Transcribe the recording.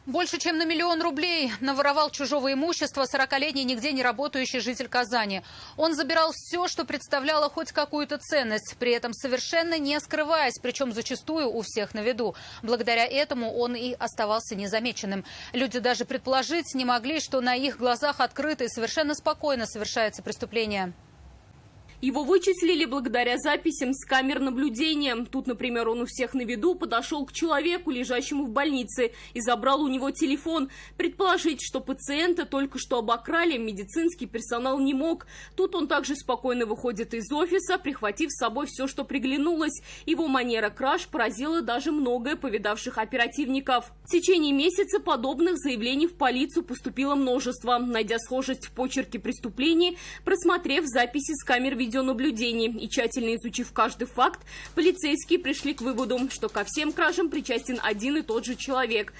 Больше чем на 1 000 000 рублей наворовал чужого имущества 40-летний нигде не работающий житель Казани. Он забирал все, что представляло хоть какую-то ценность, при этом совершенно не скрываясь, причем зачастую у всех на виду. Благодаря этому он и оставался незамеченным. Люди даже предположить не могли, что на их глазах открыто и совершенно спокойно совершается преступление. Его вычислили благодаря записям с камер наблюдения. Тут, например, он у всех на виду подошел к человеку, лежащему в больнице, и забрал у него телефон. Предположить, что пациента только что обокрали, медицинский персонал не мог. Тут он также спокойно выходит из офиса, прихватив с собой все, что приглянулось. Его манера краж поразила даже многое повидавших оперативников. В течение месяца подобных заявлений в полицию поступило множество. Найдя схожесть в почерке преступлений, просмотрев записи с камер видеонаблюдения и тщательно изучив каждый факт, полицейские пришли к выводу, что ко всем кражам причастен один и тот же человек.